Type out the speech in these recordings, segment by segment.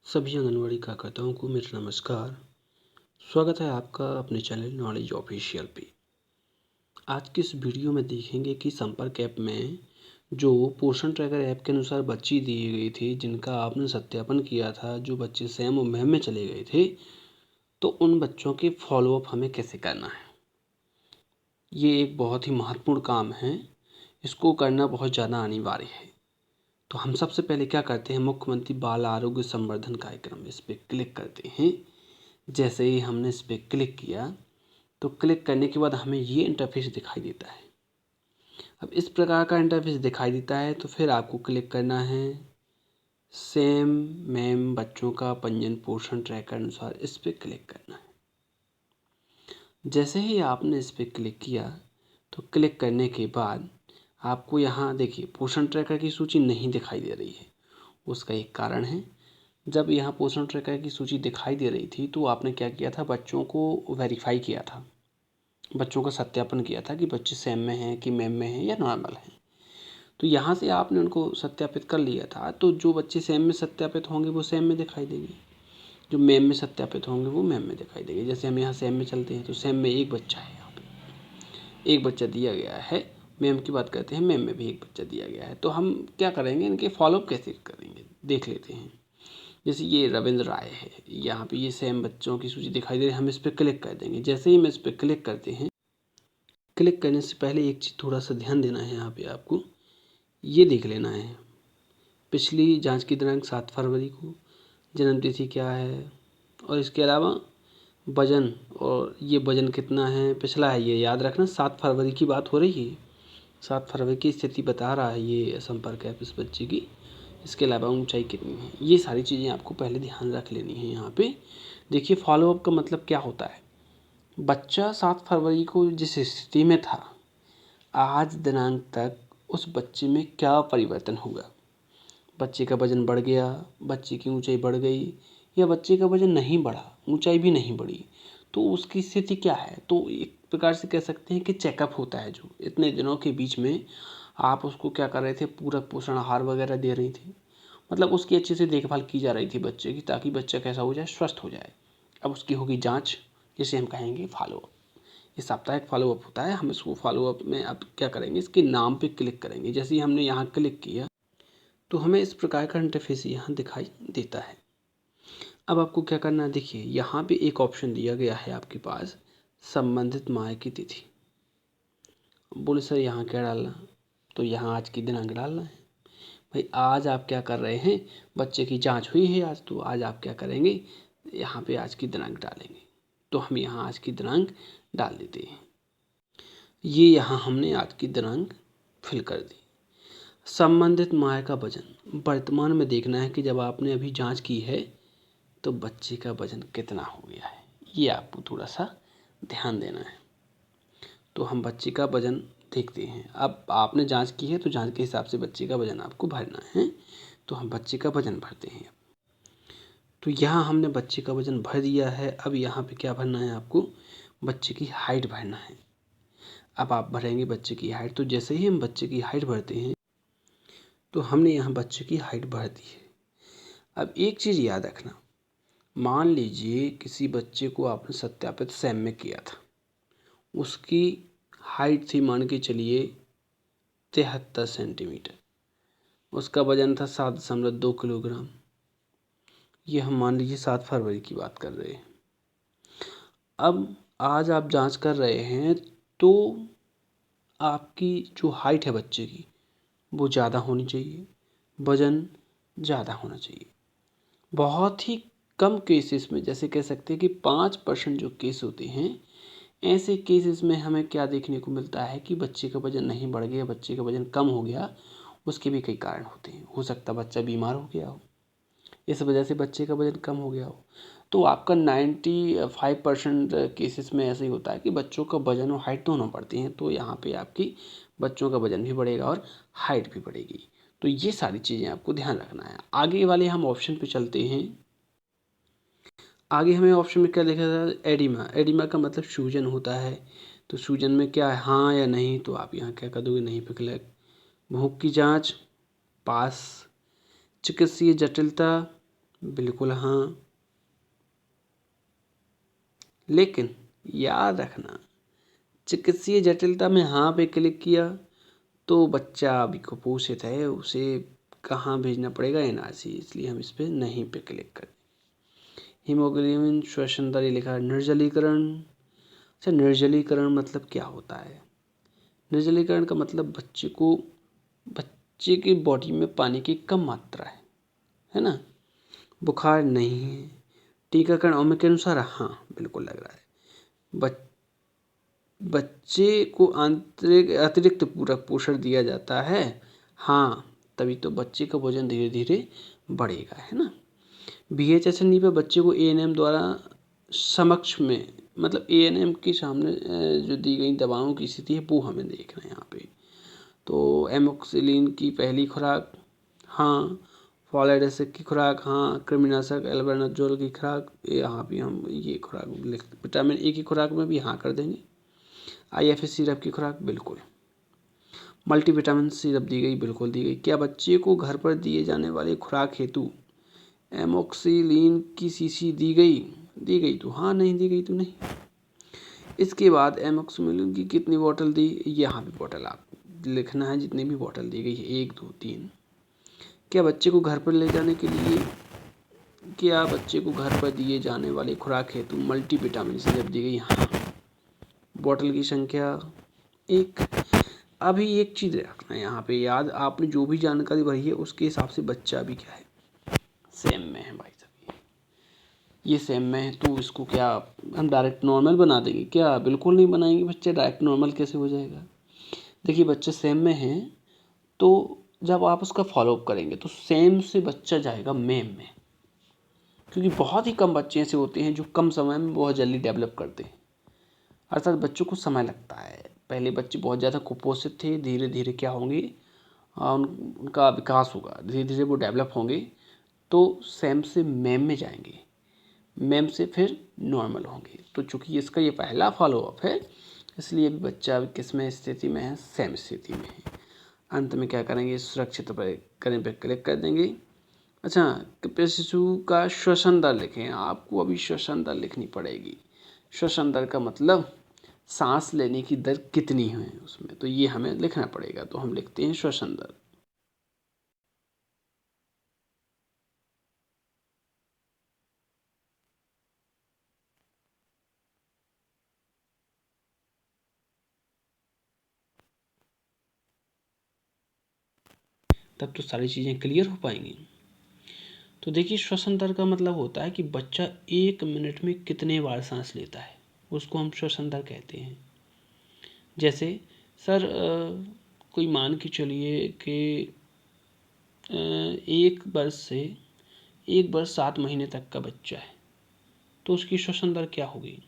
सभी आंगनवाड़ी कार्यकर्ताओं को मेरा नमस्कार। स्वागत है आपका अपने चैनल नॉलेज ऑफिशियल पे। आज की इस वीडियो में देखेंगे कि संपर्क ऐप में जो पोषण ट्रैकर ऐप के अनुसार बच्ची दी गई थी, जिनका आपने सत्यापन किया था, जो बच्चे सैम और मैम में चले गए थे, तो उन बच्चों के फॉलोअप हमें कैसे करना है। ये एक बहुत ही महत्वपूर्ण काम है, इसको करना बहुत ज़्यादा अनिवार्य है। तो हम सबसे पहले क्या करते हैं, मुख्यमंत्री बाल आरोग्य संवर्धन कार्यक्रम, इस पर क्लिक करते हैं। जैसे ही हमने इस पर क्लिक किया तो क्लिक करने के बाद हमें ये इंटरफेस दिखाई देता है। अब इस प्रकार का इंटरफेस दिखाई देता है तो फिर आपको क्लिक करना है सैम मैम बच्चों का पंजीयन पोषण ट्रैकर अनुसार, इस पर क्लिक करना है। जैसे ही आपने इस पर क्लिक किया तो क्लिक करने के बाद आपको यहाँ देखिए पोषण ट्रैकर की सूची नहीं दिखाई दे रही है। उसका एक कारण है, जब यहाँ पोषण ट्रैकर की सूची दिखाई दे रही थी तो आपने क्या किया था, बच्चों को वेरीफाई किया था, बच्चों का सत्यापन किया था कि बच्चे सैम में हैं कि मैम में हैं या नॉर्मल हैं। तो यहाँ से आपने उनको सत्यापित कर लिया था, तो जो बच्चे सैम में सत्यापित होंगे वो सैम में दिखाई देंगे, जो मैम में सत्यापित होंगे वो मैम में दिखाई देंगे। जैसे हम यहाँ सैम में चलते हैं तो सैम में एक बच्चा है, यहाँ पे एक बच्चा दिया गया है। मैम की बात करते हैं, मैम में भी एक बच्चा दिया गया है। तो हम क्या करेंगे, इनके फॉलोअप कैसे करेंगे देख लेते हैं। जैसे ये रविंद्र राय है, यहाँ पे ये सैम बच्चों की सूची दिखाई दे रही है, हम इस पर क्लिक कर देंगे। जैसे ही हम इस पर क्लिक करते हैं, क्लिक करने से पहले एक चीज़ थोड़ा सा ध्यान देना है, यहाँ पे आपको ये देख लेना है पिछली जांच की दिनांक 7 फरवरी को, जन्म तिथि क्या है, और इसके अलावा वजन, और ये वजन कितना है पिछला है, ये याद रखना 7 फरवरी की बात हो रही है। 7 फरवरी की स्थिति बता रहा है ये संपर्क ऐप इस बच्चे की। इसके अलावा ऊंचाई कितनी है, ये सारी चीज़ें आपको पहले ध्यान रख लेनी है। यहाँ पे देखिए फॉलोअप का मतलब क्या होता है। बच्चा 7 फरवरी को जिस स्थिति में था, आज दिनांक तक उस बच्चे में क्या परिवर्तन हुआ। बच्चे का वजन बढ़ गया, बच्चे की ऊंचाई बढ़ गई, या बच्चे का वजन नहीं बढ़ा, ऊंचाई भी नहीं बढ़ी, तो उसकी स्थिति क्या है। तो एक प्रकार से कह सकते हैं कि चेकअप होता है, जो इतने दिनों के बीच में आप उसको क्या कर रहे थे, पूरक पोषण आहार वगैरह दे रही थी, मतलब उसकी अच्छे से देखभाल की जा रही थी बच्चे की, ताकि बच्चा कैसा हो जाए, स्वस्थ हो जाए। अब उसकी होगी जांच, जिसे हम कहेंगे फॉलोअप। ये साप्ताहिक फॉलोअप होता है। हम इसको फॉलोअप में अब क्या करेंगे, इसके नाम पे क्लिक करेंगे। जैसे ही हमने यहाँ क्लिक किया तो हमें इस प्रकार का इंटरफेस यहाँ दिखाई देता है। अब आपको क्या करना है, देखिए यहाँ पे एक ऑप्शन दिया गया है आपके पास, संबंधित माह की तिथि। बोले सर यहाँ क्या डालना, तो यहाँ आज की दिनांक डालना है। भाई आज आप क्या कर रहे हैं, बच्चे की जांच हुई है आज, तो आज आप क्या करेंगे, यहाँ पे आज की दिनांक डालेंगे। तो हम यहाँ आज की दिनांक डाल देते हैं। ये यहाँ हमने आज की दिनांक फिल कर दी। संबंधित माह का वजन वर्तमान में देखना है कि जब आपने अभी जांच की है तो बच्चे का वजन कितना हो गया है, ये आपको थोड़ा सा ध्यान देना है। तो हम बच्चे का वजन देखते हैं। अब आपने जांच की है तो जांच के हिसाब से बच्चे का वजन आपको भरना है। तो हम बच्चे का वजन भरते हैं। तो यहाँ हमने बच्चे का वजन भर दिया है। अब यहाँ पे क्या भरना है, आपको बच्चे की हाइट भरना है। अब आप भरेंगे बच्चे की हाइट। तो जैसे ही हम बच्चे की हाइट भरते हैं तो हमने यहाँ बच्चे की हाइट भर दी है। अब एक चीज़ याद रखना, मान लीजिए किसी बच्चे को आपने सत्यापित सैम में किया था, उसकी हाइट थी मान के चलिए 73 सेंटीमीटर, उसका वजन था 7.2 किलोग्राम। ये हम मान लीजिए 7 फरवरी की बात कर रहे हैं। अब आज आप जांच कर रहे हैं तो आपकी जो हाइट है बच्चे की वो ज़्यादा होनी चाहिए, वज़न ज़्यादा होना चाहिए। बहुत ही कम केसेस में, जैसे कह सकते हैं कि 5% जो केस होते हैं, ऐसे केसेस में हमें क्या देखने को मिलता है कि बच्चे का वज़न नहीं बढ़ गया, बच्चे का वज़न कम हो गया। उसके भी कई कारण होते हैं। हो सकता है बच्चा बीमार हो गया हो, इस वजह से बच्चे का वज़न कम हो गया हो। तो आपका 95% केसेस में ऐसे ही होता है कि बच्चों का वज़न और हाइट दोनों बढ़ती हैं। तो यहाँ पे आपकी बच्चों का वज़न भी बढ़ेगा और हाइट भी बढ़ेगी। तो ये सारी चीज़ें आपको ध्यान रखना है। आगे वाले हम ऑप्शन पे चलते हैं। आगे हमें ऑप्शन में क्या लिखा था, एडिमा। एडिमा का मतलब सूजन होता है। तो सूजन में क्या है, हाँ या नहीं, तो आप यहाँ क्या कर दोगे, नहीं पे क्लिक। भूख की जाँच, पास। चिकित्सीय जटिलता, बिल्कुल हाँ। लेकिन याद रखना, चिकित्सीय जटिलता में हाँ पे क्लिक किया तो बच्चा अभी कुपोषित है, उसे कहाँ भेजना पड़ेगा, एनआरसी, इसलिए हम इस पर नहीं पे क्लिक करें। हीमोग्लोबिन श्वसन दर लिखा है, निर्जलीकरण। अच्छा, निर्जलीकरण मतलब क्या होता है? निर्जलीकरण का मतलब बच्चे की बॉडी में पानी की कम मात्रा है ना। बुखार नहीं है। टीकाकरण उम्र के अनुसार हाँ बिल्कुल लग रहा है। बच्चे को अतिरिक्त पूरक पोषण दिया जाता है हाँ, तभी तो बच्चे का वजन धीरे धीरे बढ़ेगा, है ना। BHSND पे बच्चे को ANM द्वारा समक्ष में, मतलब ANM के सामने जो दी गई दवाओं की स्थिति है वो हमें देखना है यहाँ पे। तो एमोक्सिलिन की पहली खुराक हाँ, फॉलेट एसिड की खुराक हाँ, कृमिनाशक एल्बेंडाजोल की खुराक यहाँ भी हम ये खुराक विटामिन ए की खुराक में भी हाँ कर देंगे। IFS सिरप की खुराक बिल्कुल। मल्टीविटामिन सिरप दी गई, बिल्कुल दी गई। क्या बच्चे को घर पर दिए जाने वाले खुराक हेतु एमोक्सिलिन की शीशी दी गई? दी गई तो हाँ, नहीं दी गई तो नहीं। इसके बाद एमोक्सिलिन की कितनी बोतल दी? यहाँ भी बोतल आप लिखना है, जितनी भी बोतल दी गई है, 1 2 3। क्या बच्चे को घर पर ले जाने के लिए, क्या बच्चे को घर पर दिए जाने वाले खुराक हेतु मल्टीविटामिन सिरप दी गई? हाँ। बोतल की संख्या 1। अभी एक चीज़ रखना है यहाँ पे याद, आपने जो भी जानकारी भरी है उसके हिसाब से बच्चा भी क्या है, सेम में है भाई साहब। ये सेम में है तो इसको क्या हम डायरेक्ट नॉर्मल बना देंगे क्या? बिल्कुल नहीं बनाएंगे बच्चे, डायरेक्ट नॉर्मल कैसे हो जाएगा? देखिए बच्चे सेम में हैं तो जब आप उसका फॉलोअप करेंगे तो सेम से बच्चा जाएगा मेम में, क्योंकि बहुत ही कम बच्चे ऐसे होते हैं जो कम समय में बहुत जल्दी डेवलप करते हैं, अर्थात बच्चों को समय लगता है। पहले बच्चे बहुत ज़्यादा कुपोषित थे, धीरे धीरे क्या होंगे, उनका विकास होगा, धीरे धीरे वो डेवलप होंगे तो सेम से मेम में जाएंगे, मेम से फिर नॉर्मल होंगे। तो चूंकि इसका ये पहला फॉलोअप है इसलिए अभी बच्चा अभी किस में स्थिति में है, सेम स्थिति में है। अंत में क्या करेंगे, सुरक्षित पर करें पर क्लिक कर देंगे। अच्छा, कृपया शिशु का श्वसन दर लिखें, आपको अभी श्वसन दर लिखनी पड़ेगी। श्वसन दर का मतलब सांस लेने की दर कितनी है उसमें, तो ये हमें लिखना पड़ेगा, तो हम लिखते हैं श्वसन दर। तब तो सारी चीज़ें क्लियर हो पाएंगी। तो देखिए श्वसन दर का मतलब होता है कि बच्चा 1 मिनट में कितने बार सांस लेता है, उसको हम श्वसन दर कहते हैं। जैसे सर कोई मान के चलिए कि 1 वर्ष 7 महीने तक का बच्चा है, तो उसकी श्वसन दर क्या होगी?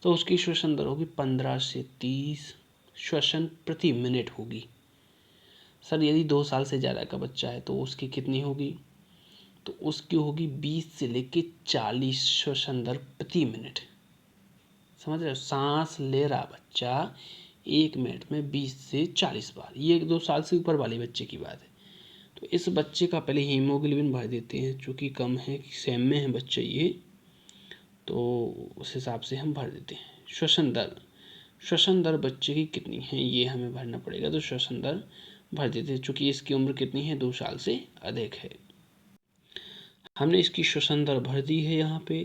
तो उसकी श्वसन दर होगी 15 से 30 श्वसन प्रति मिनट होगी। सर यदि 2 साल से ज़्यादा का बच्चा है तो उसकी कितनी होगी? तो उसकी होगी 20 से लेके 40 श्वसन दर प्रति मिनट। समझ रहे हो, सांस ले रहा बच्चा 1 मिनट में 20 से 40 बार, ये 2 साल से ऊपर वाले बच्चे की बात है। तो इस बच्चे का पहले हीमोग्लोबिन भर देते हैं, चूँकि कम है, सेम में है बच्चा ये, तो उस हिसाब से हम भर देते हैं। श्वसन दर बच्चे की कितनी है ये हमें भरना पड़ेगा, तो श्वसन दर भर देते हैं, चूँकि इसकी उम्र कितनी है, 2 साल से अधिक है। हमने इसकी श्वसन दर भर दी है, यहाँ पे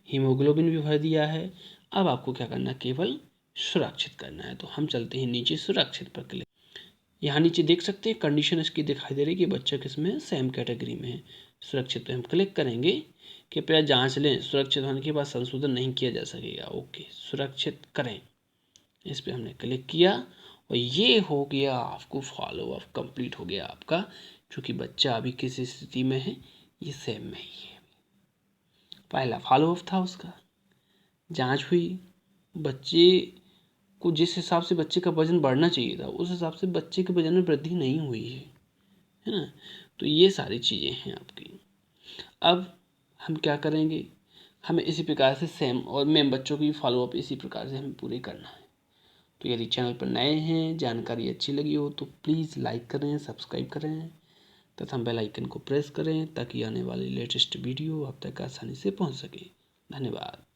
हीमोग्लोबिन भी भर दिया है। अब आपको क्या करना है, केवल सुरक्षित करना है। तो हम चलते हैं नीचे, सुरक्षित पर क्लिक। यहाँ नीचे देख सकते हैं कंडीशन इसकी दिखाई दे रही है कि बच्चा किस में है, सेम कैटेगरी में है। सुरक्षित पे हम क्लिक करेंगे, कृपया जांच लें, सुरक्षित होने के बाद संशोधन नहीं किया जा सकेगा। ओके, सुरक्षित करें, इस पर हमने क्लिक किया और ये हो गया, आपको फॉलो अप कंप्लीट हो गया आपका। क्योंकि बच्चा अभी किस स्थिति में है, ये सेम में ही है। पहला फॉलो अप था उसका, जांच हुई, बच्चे को जिस हिसाब से बच्चे का वजन बढ़ना चाहिए था उस हिसाब से बच्चे के वजन में वृद्धि नहीं हुई है ना। तो ये सारी चीज़ें हैं आपकी। अब हम क्या करेंगे, हमें इसी प्रकार से सेम और मेम बच्चों की फॉलोअप इसी प्रकार से हमें पूरी करना है। तो यदि चैनल पर नए हैं, जानकारी अच्छी लगी हो तो प्लीज़ लाइक करें, सब्सक्राइब करें, तथा बेल आइकन को प्रेस करें ताकि आने वाली लेटेस्ट वीडियो आप तक आसानी से पहुंच सके। धन्यवाद।